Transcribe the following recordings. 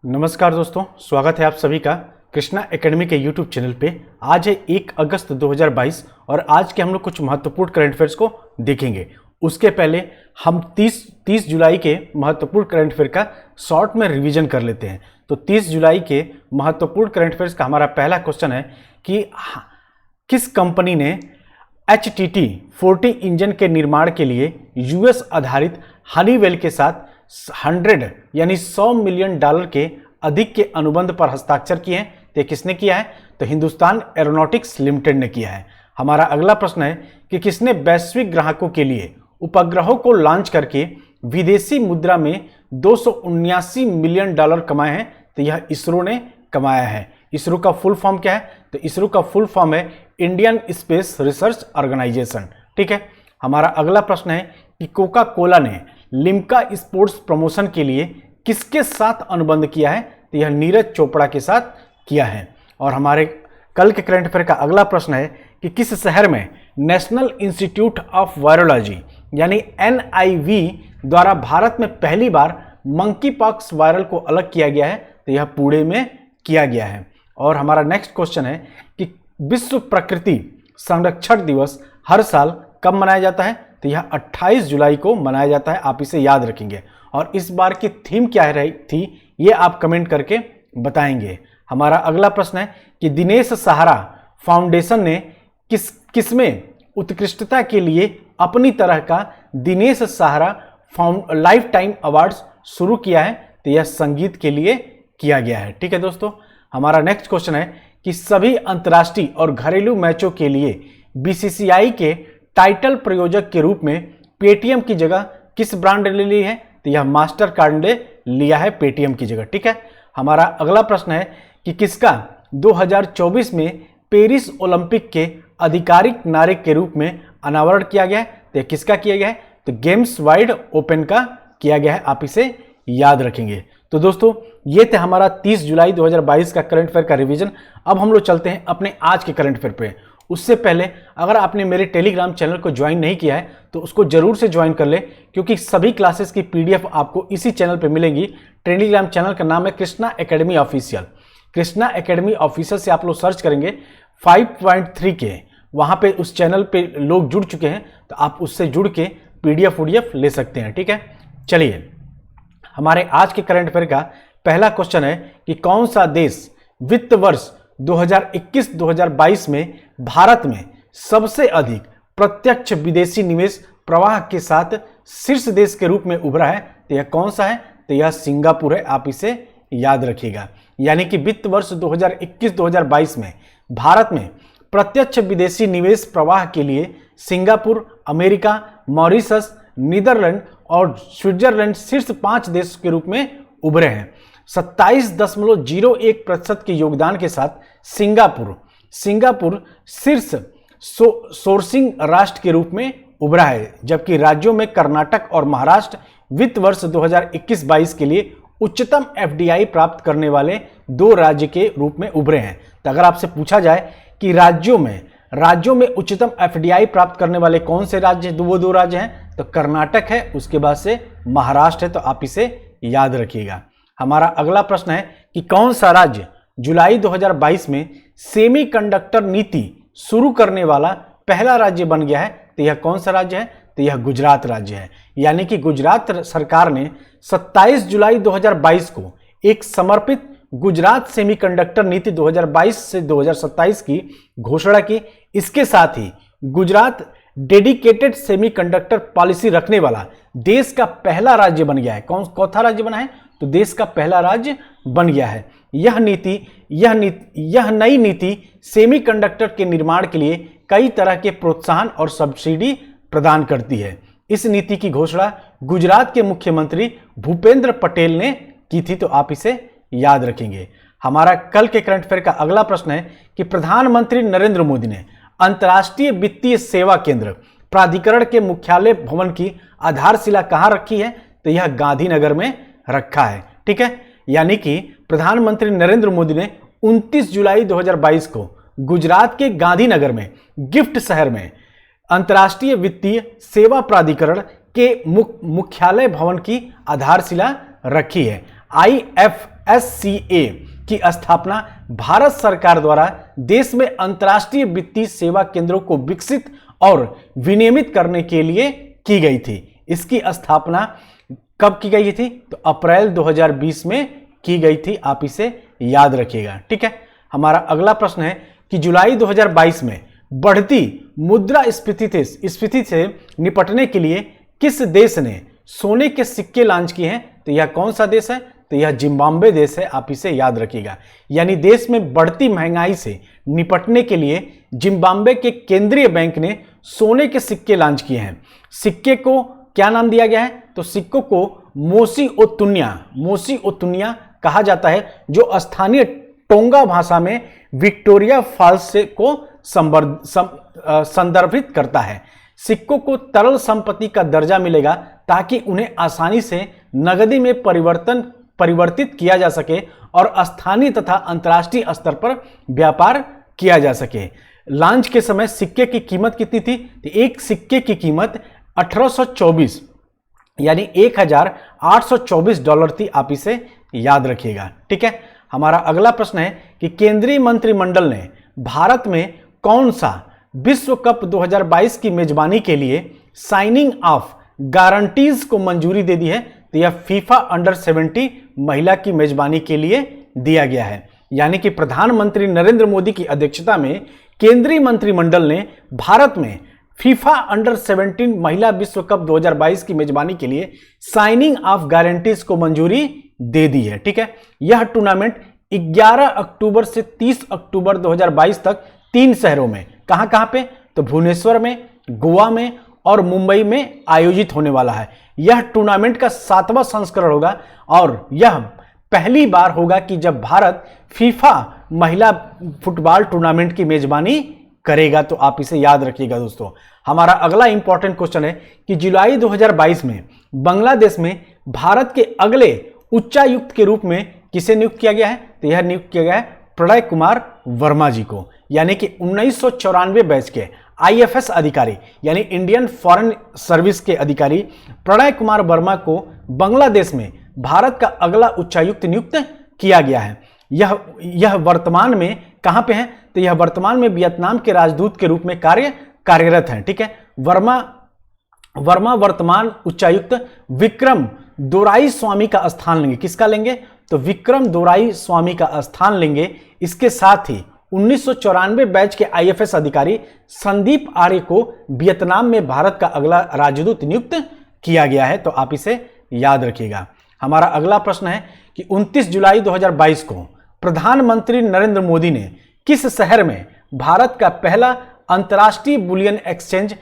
नमस्कार दोस्तों, स्वागत है आप सभी का कृष्णा एकेडमी के यूट्यूब चैनल पे। आज है 1 अगस्त 2022 और आज के हम लोग कुछ महत्वपूर्ण करंट अफेयर्स को देखेंगे। उसके पहले हम 30 जुलाई के महत्वपूर्ण करंट अफेयर का शॉर्ट में रिवीजन कर लेते हैं। तो 30 जुलाई के महत्वपूर्ण करंट अफेयर्स का हमारा पहला क्वेश्चन है कि किस कंपनी ने HTT 40 इंजन के निर्माण के लिए US आधारित हनीवेल के साथ 100 यानी $100 मिलियन के अधिक के अनुबंध पर हस्ताक्षर किए हैं? तो किसने किया है? तो हिंदुस्तान एरोनॉटिक्स लिमिटेड ने किया है। हमारा अगला प्रश्न है कि किसने वैश्विक ग्राहकों के लिए उपग्रहों को लॉन्च करके विदेशी मुद्रा में $279 मिलियन कमाए हैं? तो यह इसरो ने कमाया है। इसरो का फुल फॉर्म क्या है? तो इसरो का फुल फॉर्म है इंडियन स्पेस रिसर्च ऑर्गेनाइजेशन। ठीक है। हमारा अगला प्रश्न है कि कोका कोला ने लिम्का स्पोर्ट्स प्रमोशन के लिए किसके साथ अनुबंध किया है? तो यह नीरज चोपड़ा के साथ किया है। और हमारे कल के करंट अफेयर का अगला प्रश्न है कि किस शहर में नेशनल इंस्टीट्यूट ऑफ वायरोलॉजी यानी NIV द्वारा भारत में पहली बार मंकी पॉक्स वायरल को अलग किया गया है? तो यह पुणे में किया गया है। और हमारा नेक्स्ट क्वेश्चन है कि विश्व प्रकृति संरक्षण दिवस हर साल कब मनाया जाता है? तो यह 28 जुलाई को मनाया जाता है। आप इसे याद रखेंगे। और इस बार की थीम क्या रही थी ये आप कमेंट करके बताएंगे। हमारा अगला प्रश्न है कि दिनेश सहारा फाउंडेशन ने किसमें उत्कृष्टता के लिए अपनी तरह का दिनेश सहारा लाइफ टाइम अवार्ड्स शुरू किया है? तो यह संगीत के लिए किया गया है। ठीक है दोस्तों। हमारा नेक्स्ट क्वेश्चन है कि सभी अंतर्राष्ट्रीय और घरेलू मैचों के लिए BCCI के टाइटल प्रयोजक के रूप में पेटीएम की जगह किस ब्रांड ने ली है? तो यह मास्टर कार्ड ने लिया है पेटीएम की जगह। ठीक है। हमारा अगला प्रश्न है कि किसका 2024 में पेरिस ओलंपिक के आधिकारिक नारे के रूप में अनावरण किया गया है? तो किसका किया गया है? तो गेम्स वाइड ओपन का किया गया है। आप इसे याद रखेंगे। तो दोस्तों ये थे हमारा 30 जुलाई 2022 का करंट अफेयर का रिवीजन। अब हम लोग चलते हैं अपने आज के करंट अफेयर पे। उससे पहले अगर आपने मेरे टेलीग्राम चैनल को ज्वाइन नहीं किया है तो उसको जरूर से ज्वाइन कर ले, क्योंकि सभी क्लासेस की PDF आपको इसी चैनल पे मिलेंगी। टेलीग्राम चैनल का नाम है Krishna academy official. Krishna academy official से आप लोग सर्च करेंगे 5.3 के, वहां पे उस चैनल पे लोग जुड़ चुके हैं, तो आप उससे जुड़ के PDF ले सकते हैं। ठीक है। चलिए हमारे आज के करंट अफेयर का पहला क्वेश्चन है कि कौन सा देश वित्त वर्ष 2021-2022 में भारत में सबसे अधिक प्रत्यक्ष विदेशी निवेश प्रवाह के साथ शीर्ष देश के रूप में उभरा है? तो यह कौन सा है? तो यह सिंगापुर है। आप इसे याद रखिएगा। यानी कि वित्त वर्ष 2021-2022 में भारत में प्रत्यक्ष विदेशी निवेश प्रवाह के लिए सिंगापुर, अमेरिका, मॉरिशस, नीदरलैंड और स्विट्जरलैंड शीर्ष 5 देश के रूप में उभरे हैं। 27.01% के योगदान के साथ सिंगापुर शीर्ष सोर्सिंग राष्ट्र के रूप में उभरा है, जबकि राज्यों में कर्नाटक और महाराष्ट्र वित्त वर्ष 2021-22 के लिए उच्चतम FDI प्राप्त करने वाले 2 राज्य के रूप में उभरे हैं। तो अगर आपसे पूछा जाए कि राज्यों में उच्चतम FDI प्राप्त करने वाले कौन से राज्य, वो 2 राज्य हैं, तो कर्नाटक है, उसके बाद से महाराष्ट्र है। तो आप इसे याद रखिएगा। हमारा अगला प्रश्न है कि कौन सा राज्य जुलाई 2022 में सेमीकंडक्टर नीति शुरू करने वाला पहला राज्य बन गया है? तो यह कौन सा राज्य है? तो यह गुजरात राज्य है। यानी कि गुजरात सरकार ने 27 जुलाई 2022 को एक समर्पित गुजरात सेमीकंडक्टर नीति 2022 से 2027 की घोषणा की। इसके साथ ही गुजरात डेडिकेटेड सेमीकंडक्टर पॉलिसी रखने वाला देश का पहला राज्य बन गया है। कौन सा राज्य बना है? तो देश का पहला राज्य बन गया है। यह नई नीति सेमीकंडक्टर के निर्माण के लिए कई तरह के प्रोत्साहन और सब्सिडी प्रदान करती है। इस नीति की घोषणा गुजरात के मुख्यमंत्री भूपेंद्र पटेल ने की थी। तो आप इसे याद रखेंगे। हमारा कल के करंट अफेयर का अगला प्रश्न है कि प्रधानमंत्री नरेंद्र मोदी ने अंतर्राष्ट्रीय वित्तीय सेवा केंद्र प्राधिकरण के मुख्यालय भवन की आधारशिला कहां रखी है? तो यह गांधीनगर में रखा है। ठीक है। यानी कि प्रधानमंत्री नरेंद्र मोदी ने 29 जुलाई 2022 को गुजरात के गांधीनगर में गिफ्ट शहर में अंतर्राष्ट्रीय वित्तीय सेवा प्राधिकरण के मुख्यालय भवन की आधारशिला रखी है। SCA की स्थापना भारत सरकार द्वारा देश में अंतर्राष्ट्रीय वित्तीय सेवा केंद्रों को विकसित और विनियमित करने के लिए की गई थी। इसकी स्थापना कब की गई थी? तो अप्रैल 2020 में की गई थी। आप इसे याद रखिएगा, ठीक है। हमारा अगला प्रश्न है कि जुलाई 2022 में बढ़ती मुद्रास्फीति से निपटने के लिए किस देश ने सोने के सिक्के लॉन्च किए हैं? तो यह कौन सा देश है? तो यह जिम्बाब्वे देश है। आप इसे याद रखिएगा। यानी देश में बढ़ती महंगाई से निपटने के लिए जिम्बाब्वे के केंद्रीय बैंक ने सोने के सिक्के लॉन्च किए हैं। सिक्के को क्या नाम दिया गया है? तो सिक्कों को मोसी ओतुनिया कहा जाता है, जो स्थानीय टोंगा भाषा में विक्टोरिया फॉल्स को संदर्भित करता है। सिक्कों को तरल संपत्ति का दर्जा मिलेगा ताकि उन्हें आसानी से नगदी में परिवर्तित किया जा सके और स्थानीय तथा अंतर्राष्ट्रीय स्तर पर व्यापार किया जा सके। लॉन्च के समय सिक्के की कीमत कितनी थी? तो एक सिक्के की कीमत 1824 यानी $1824 थी। आप इसे याद रखिएगा, ठीक है। हमारा अगला प्रश्न है कि केंद्रीय मंत्रिमंडल ने भारत में कौन सा विश्व कप 2022 की मेजबानी के लिए साइनिंग ऑफ गारंटीज को मंजूरी दे दी है? तो यह फीफा अंडर-17 महिला की मेजबानी के लिए दिया गया है। यानी कि प्रधानमंत्री नरेंद्र मोदी की अध्यक्षता में केंद्रीय मंत्रिमंडल ने भारत में फीफा अंडर-17 महिला विश्व कप 2022 की मेजबानी के लिए साइनिंग ऑफ गारंटीज को मंजूरी दे दी है, ठीक है। यह टूर्नामेंट 11 अक्टूबर से 30 अक्टूबर 2022 तक 3 शहरों में, कहां पे? तो भुवनेश्वर में, गोवा में और मुंबई में आयोजित होने वाला है। यह टूर्नामेंट का 7वां संस्करण होगा और यह पहली बार होगा कि जब भारत फीफा महिला फुटबॉल टूर्नामेंट की मेजबानी करेगा। तो आप इसे याद रखिएगा दोस्तों। हमारा अगला इंपॉर्टेंट क्वेश्चन है कि जुलाई 2022 में बांग्लादेश में भारत के अगले उच्चायुक्त के रूप में किसे नियुक्त किया गया है? तो यह नियुक्त किया गया है प्रणय कुमार वर्मा जी को। यानी कि 1994 बैच के IFS अधिकारी यानी इंडियन फॉरेन सर्विस के अधिकारी प्रणय कुमार वर्मा को बांग्लादेश में भारत का अगला उच्चायुक्त नियुक्त किया गया है। यह वर्तमान में कहां पे है? तो यह वर्तमान में वियतनाम के राजदूत के रूप में कार्यरत हैं, ठीक है। वर्मा वर्तमान उच्चायुक्त विक्रम दोराई स्वामी का स्थान लेंगे। किसका लेंगे? तो विक्रम दोराई स्वामी का स्थान लेंगे। इसके साथ ही 1994 बैच के IFS अधिकारी संदीप आर्य को वियतनाम में भारत का अगला राजदूत नियुक्त किया गया है। तो आप इसे याद रखिएगा। हमारा अगला प्रश्न है कि 29 जुलाई 2022 को प्रधानमंत्री नरेंद्र मोदी ने किस शहर में भारत का पहला अंतर्राष्ट्रीय बुलियन एक्सचेंज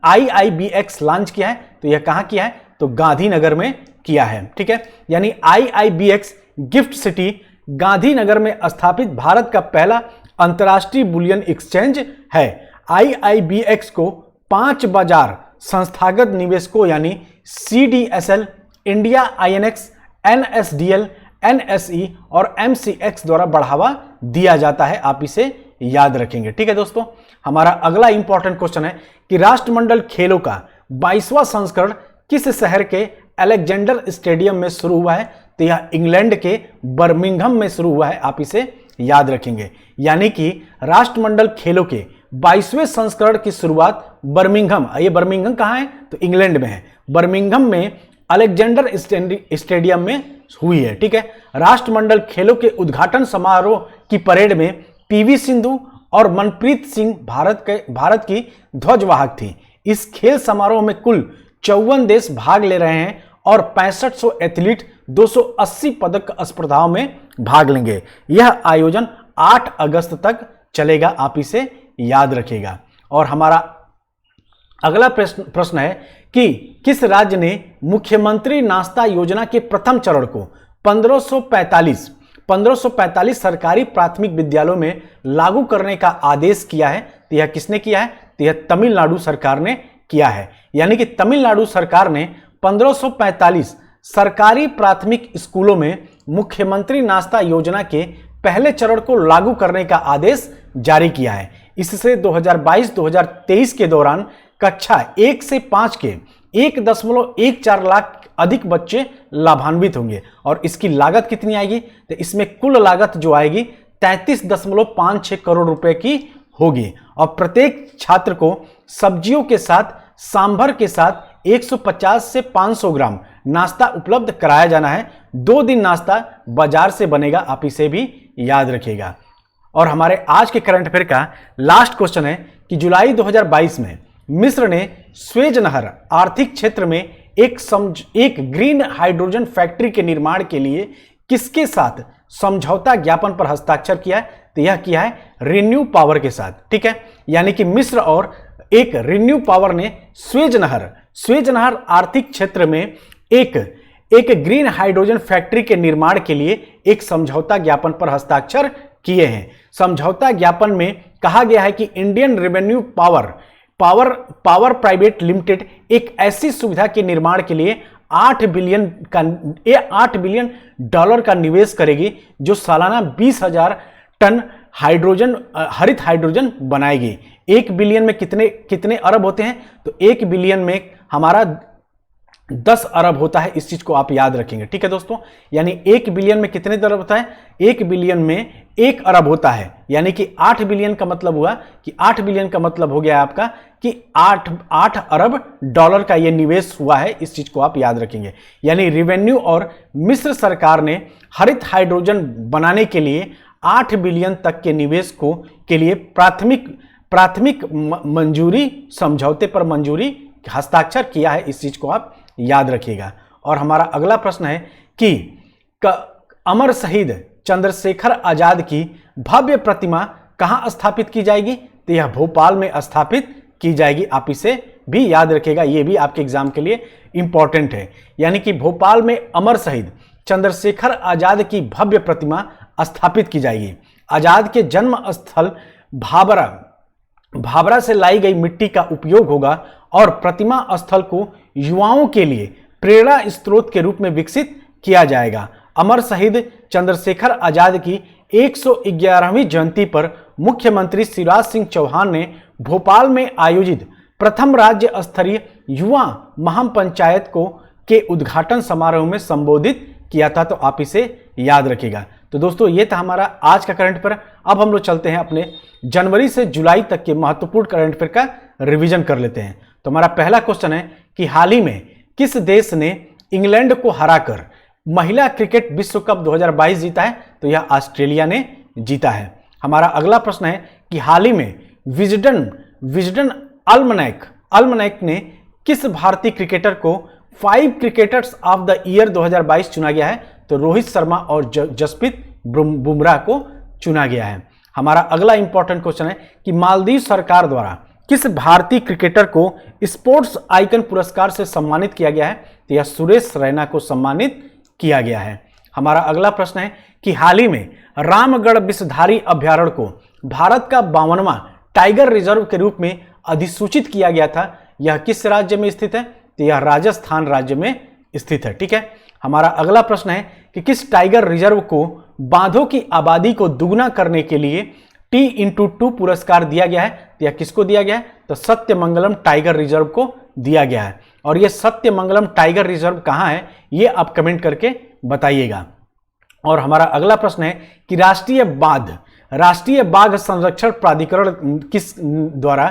IIBX लॉन्च किया है? तो यह कहां किया है? तो गांधीनगर में किया है, ठीक है। यानी IIBX गिफ्ट सिटी गांधीनगर में स्थापित भारत का पहला अंतर्राष्ट्रीय बुलियन एक्सचेंज है। IIBX को 5 बाजार संस्थागत निवेशकों यानी CDSL, India INX, NSDL, NSE और MCX द्वारा बढ़ावा दिया जाता है। आप इसे याद रखेंगे, ठीक है दोस्तों। हमारा अगला इंपॉर्टेंट क्वेश्चन है कि राष्ट्रमंडल खेलों का 22वां संस्करण किस शहर के अलेक्जेंडर स्टेडियम में शुरू हुआ है? तो यह इंग्लैंड के बर्मिंघम में शुरू हुआ है। आप इसे याद रखेंगे। यानी कि राष्ट्रमंडल खेलों के 22वें संस्करण की शुरुआत बर्मिंघम, ये बर्मिंघम कहां है? तो इंग्लैंड में है। बर्मिंघम में अलेक्जेंडर स्टेडियम में हुई है, ठीक है। राष्ट्रमंडल खेलों के उद्घाटन समारोह की परेड में PV सिंधु और मनप्रीत सिंह भारत की ध्वजवाहक थी। इस खेल समारोह में कुल 54 देश भाग ले रहे हैं और 6500 एथलीट 280 पदक स्पर्धाओं में भाग लेंगे। यह आयोजन 8 अगस्त तक चलेगा। आप इसे याद रखिएगा। और हमारा अगला प्रश्न है कि किस राज्य ने मुख्यमंत्री नाश्ता योजना के प्रथम चरण को 1545 सरकारी प्राथमिक विद्यालयों में लागू करने का आदेश किया है? तो यह किसने किया है? तो यह तमिलनाडु सरकार ने किया है। यानी कि तमिलनाडु सरकार ने 1545 सरकारी प्राथमिक स्कूलों में मुख्यमंत्री नाश्ता योजना के पहले चरण को लागू करने का आदेश जारी किया है। इससे 2022-2023 के दौरान कक्षा 1 से 5 के 1.14 लाख अधिक बच्चे लाभान्वित होंगे। और इसकी लागत कितनी आएगी, तो इसमें कुल लागत जो आएगी 33.56 करोड़ रुपए की होगी। और प्रत्येक छात्र को सब्जियों के साथ सांभर के साथ 150 से 500 ग्राम नाश्ता उपलब्ध कराया जाना है। 2 दिन नाश्ता बाजार से बनेगा, आप इसे भी याद रखिएगा। और हमारे आज के करंट अफेयर का लास्ट क्वेश्चन है कि जुलाई 2022 में मिस्र ने स्वेज नहर आर्थिक क्षेत्र में एक ग्रीन हाइड्रोजन फैक्ट्री के निर्माण के लिए किसके साथ समझौता ज्ञापन पर हस्ताक्षर किया है, तो यह किया है रिन्यू पावर के साथ। ठीक है, यानी कि मिस्र और एक रिन्यू पावर ने स्वेज नहर आर्थिक क्षेत्र में एक ग्रीन हाइड्रोजन फैक्ट्री के निर्माण के लिए एक समझौता ज्ञापन पर हस्ताक्षर किए हैं। समझौता ज्ञापन में कहा गया है कि Indian revenue power private limited एक ऐसी सुविधा के निर्माण के लिए $8 बिलियन का निवेश करेगी जो सालाना 20,000 टन हरित हाइड्रोजन बनाएगी। 1 बिलियन में कितने अरब होते हैं, तो 1 बिलियन में हमारा 10 अरब होता है। इस चीज को आप याद रखेंगे। ठीक है दोस्तों, यानी 1 बिलियन में कितने अरब होता है, 1 बिलियन में 1 अरब होता है। यानी कि 8 बिलियन का मतलब हुआ कि 8 बिलियन का मतलब हो गया आपका कि 8 अरब डॉलर का ये निवेश हुआ है। इस चीज को आप याद रखेंगे। यानी रेवेन्यू और मिस्र सरकार ने हरित हाइड्रोजन बनाने के लिए 8 बिलियन तक के निवेश के लिए प्राथमिक मंजूरी समझौते पर मंजूरी हस्ताक्षर किया है। इस चीज को आप याद रखिएगा। और हमारा अगला प्रश्न है कि अमर शहीद चंद्रशेखर आजाद की भव्य प्रतिमा कहां स्थापित की जाएगी, तो यह भोपाल में स्थापित की जाएगी। आप इसे भी याद रखिएगा, यह भी आपके एग्जाम के लिए इंपॉर्टेंट है। यानी कि भोपाल में अमर शहीद चंद्रशेखर आजाद की भव्य प्रतिमा स्थापित की जाएगी। आजाद के जन्म स्थल भाबरा से लाई गई मिट्टी का उपयोग होगा और प्रतिमा स्थल को युवाओं के लिए प्रेरणा स्रोत के रूप में विकसित किया जाएगा। अमर शहीद चंद्रशेखर आजाद की 111वीं जयंती पर मुख्यमंत्री शिवराज सिंह चौहान ने भोपाल में आयोजित प्रथम राज्य स्तरीय युवा महापंचायत के उद्घाटन समारोह में संबोधित किया था। तो आप इसे याद रखिएगा। तो दोस्तों, ये था हमारा आज का करंट अफेयर। अब हम लोग चलते हैं अपने जनवरी से जुलाई तक के महत्वपूर्ण करंट अफेयर का रिवीजन कर लेते हैं। तो हमारा पहला क्वेश्चन है कि हाल ही में किस देश ने इंग्लैंड को हराकर महिला क्रिकेट विश्व कप 2022 जीता है, तो यह ऑस्ट्रेलिया ने जीता है। हमारा अगला प्रश्न है कि हाल ही में विजडन अल्मनैक ने किस भारतीय क्रिकेटर को 5 क्रिकेटर्स ऑफ द ईयर 2022 चुना गया है, तो रोहित शर्मा और जसप्रीत बुमराह को चुना गया है। हमारा अगला इंपॉर्टेंट क्वेश्चन है कि मालदीव सरकार द्वारा किस भारतीय क्रिकेटर को स्पोर्ट्स आइकन पुरस्कार से सम्मानित किया गया है, तो यह सुरेश रैना को सम्मानित किया गया है। हमारा अगला प्रश्न है कि हाल ही में रामगढ़ विषधारी अभ्यारण्य को भारत का 52वां टाइगर रिजर्व के रूप में अधिसूचित किया गया था। यह किस राज्य में स्थित है, तो यह राजस्थान राज्य में स्थित है। ठीक है, हमारा अगला प्रश्न है कि किस टाइगर रिजर्व को बाघों की आबादी को दुगना करने के लिए T/2 पुरस्कार दिया गया है, तो यह किसको दिया गया है, तो सत्यमंगलम टाइगर रिजर्व को दिया गया है। और यह सत्यमंगलम टाइगर रिजर्व कहां है, यह आप कमेंट करके बताइएगा। और हमारा अगला प्रश्न है कि राष्ट्रीय बाघ संरक्षण प्राधिकरण द्वारा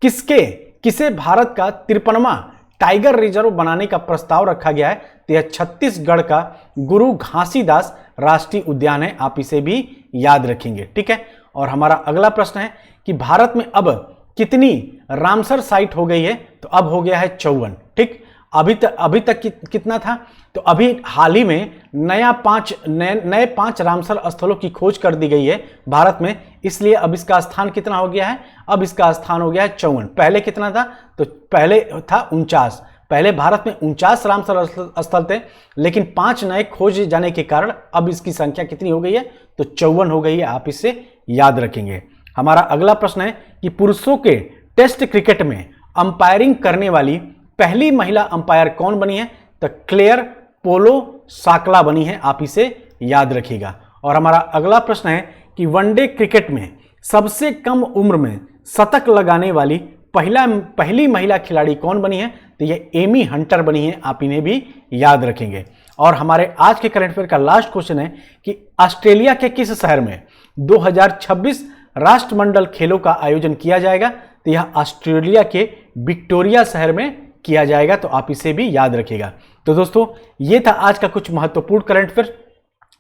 किसे भारत का 53वां टाइगर रिजर्व बनाने का प्रस्ताव रखा गया है, तो यह छत्तीसगढ़ का गुरु घासीदास राष्ट्रीय उद्यान है। आप इसे भी याद रखेंगे। ठीक है, और हमारा अगला प्रश्न है कि भारत में अब कितनी रामसर साइट हो गई है, तो अब हो गया है 54। ठीक, अभी तक कितना था, तो अभी हाल ही में नए 5 रामसर स्थलों की खोज कर दी गई है भारत में। इसलिए अब इसका स्थान कितना हो गया है, अब इसका स्थान हो गया है 54। पहले कितना था, तो पहले था 49। पहले भारत में 49 रामसर स्थल थे, लेकिन 5 नए खोज जाने के कारण अब इसकी संख्या कितनी हो गई है, तो 54 हो गई है। आप इसे याद रखेंगे। हमारा अगला प्रश्न है कि पुरुषों के टेस्ट क्रिकेट में अंपायरिंग करने वाली पहली महिला अंपायर कौन बनी है, तो क्लेयर पोलो साकला बनी है। आप इसे याद रखिएगा। और हमारा अगला प्रश्न है कि वनडे क्रिकेट में सबसे कम उम्र में शतक लगाने वाली पहली महिला खिलाड़ी कौन बनी है, तो ये एमी हंटर बनी है, आप इन्हें भी याद रखेंगे। और हमारे आज के करंट अफेयर का लास्ट क्वेश्चन है कि ऑस्ट्रेलिया के किस शहर में 2026 राष्ट्रमंडल खेलों का आयोजन किया जाएगा, तो यह ऑस्ट्रेलिया के विक्टोरिया शहर में किया जाएगा, तो आप इसे भी याद रखिएगा। तो दोस्तों ये था आज का कुछ महत्वपूर्ण करंट अफेयर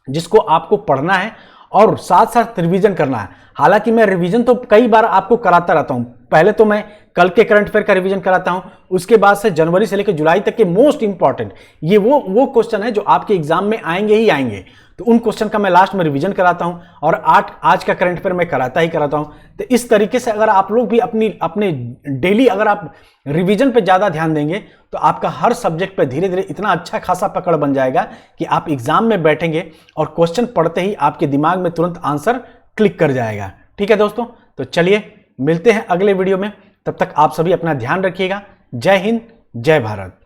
जिसको आपको पढ़ना है और साथ साथ रिवीजन करना है। हालांकि मैं रिवीजन तो कई बार आपको कराता रहता हूं, पहले तो मैं कल के करंट अफेयर का रिवीजन कराता हूं, उसके बाद से जनवरी से लेकर जुलाई तक के मोस्ट इंपॉर्टेंट ये वो क्वेश्चन है जो आपके एग्जाम में आएंगे ही आएंगे, तो उन क्वेश्चन का मैं लास्ट में रिवीजन कराता हूं और आज का करंट अफेयर मैं कराता ही कराता हूं। तो इस तरीके से अगर आप लोग भी अपने डेली अगर आप रिवीजन पे ज्यादा ध्यान देंगे तो आपका हर सब्जेक्ट पे धीरे धीरे इतना अच्छा खासा पकड़ बन जाएगा कि आप एग्जाम में बैठेंगे और क्वेश्चन पढ़ते ही आपके दिमाग में तुरंत आंसर क्लिक कर जाएगा। ठीक है दोस्तों, तो चलिए मिलते हैं अगले वीडियो में, तब तक आप सभी अपना ध्यान रखिएगा। जय हिंद, जय भारत।